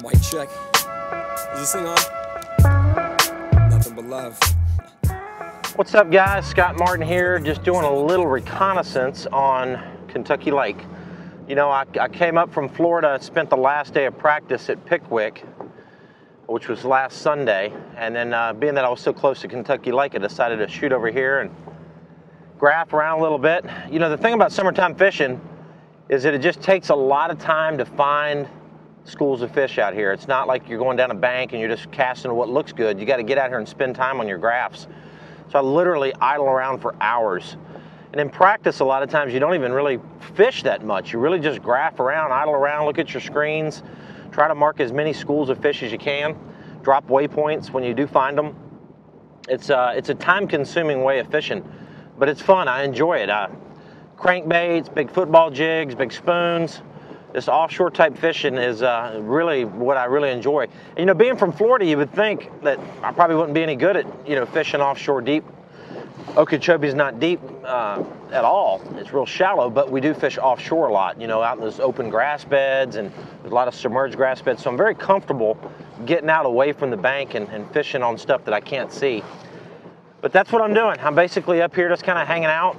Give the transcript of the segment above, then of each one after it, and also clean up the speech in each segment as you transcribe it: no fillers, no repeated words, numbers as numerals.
Mic check. Is this thing on? Nothing but love. What's up, guys? Scott Martin here, just doing a little reconnaissance on Kentucky Lake. You know, I came up from Florida, spent the last day of practice at Pickwick, which was last Sunday, and then being that I was so close to Kentucky Lake, I decided to shoot over here and graph around a little bit. You know, the thing about summertime fishing is that it just takes a lot of time to find schools of fish out here. It's not like you're going down a bank and you're just casting what looks good. You got to get out here and spend time on your graphs. So I literally idle around for hours. And in practice, a lot of times you don't even really fish that much. You really just graph around, idle around, look at your screens, try to mark as many schools of fish as you can, drop waypoints when you do find them. It's a time-consuming way of fishing, but it's fun. I enjoy it. Crankbaits, big football jigs, big spoons. This offshore type fishing is really what I really enjoy. And, you know, being from Florida, you would think that I probably wouldn't be any good at, you know, fishing offshore deep. Okeechobee is not deep at all. It's real shallow, but we do fish offshore a lot, you know, out in those open grass beds, and there's a lot of submerged grass beds. So I'm very comfortable getting out away from the bank and fishing on stuff that I can't see. But that's what I'm doing. I'm basically up here just kind of hanging out.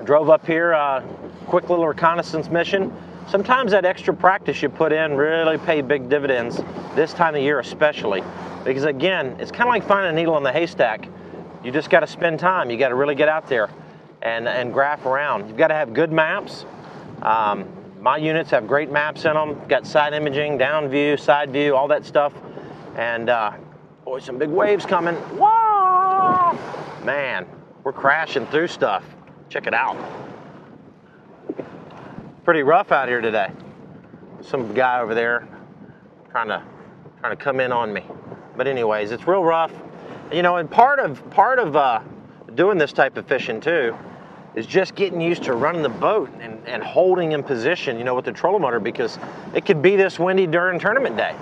Drove up here, quick little reconnaissance mission. Sometimes that extra practice you put in really pay big dividends this time of year especially, because again, it's kind of like finding a needle in the haystack. You just got to spend time. You got to really get out there and graph around. You've got to have good maps. My units have great maps in them. Got side imaging, down view, side view, all that stuff. And boy, some big waves coming. Whoa! Man, we're crashing through stuff. Check it out. Pretty rough out here today. Some guy over there trying to come in on me. But anyways, it's real rough. You know, and part of doing this type of fishing too is just getting used to running the boat and holding in position, you know, with the trolling motor, because it could be this windy during tournament day.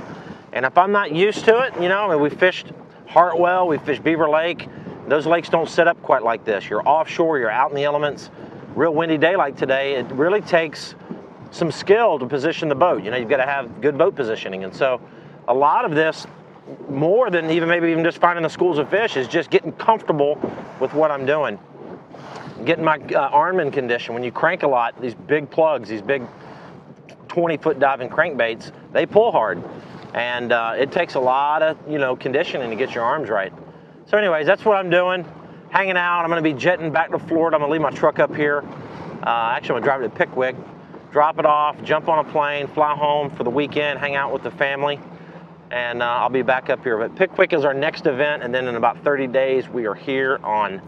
And if I'm not used to it, you know, I mean, we fished Hartwell, we fished Beaver Lake. Those lakes don't set up quite like this. You're offshore, you're out in the elements. Real windy day like today, it really takes some skill to position the boat. You know, you've got to have good boat positioning. And so a lot of this, more than maybe even just finding the schools of fish, is just getting comfortable with what I'm doing. Getting my arm in condition. When you crank a lot, these big plugs, these big 20-foot diving crankbaits, they pull hard. And it takes a lot of, you know, conditioning to get your arms right. So anyways, that's what I'm doing. Hanging out. I'm going to be jetting back to Florida. I'm going to leave my truck up here. Actually, I'm going to drive it to Pickwick, drop it off, jump on a plane, fly home for the weekend, hang out with the family, and I'll be back up here. But Pickwick is our next event, and then in about 30 days, we are here on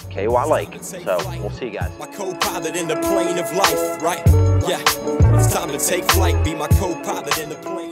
KY Lake. So we'll see you guys. My co-pilot in the plane of life, right? Yeah, it's time to take flight. Be my co-pilot in the plane.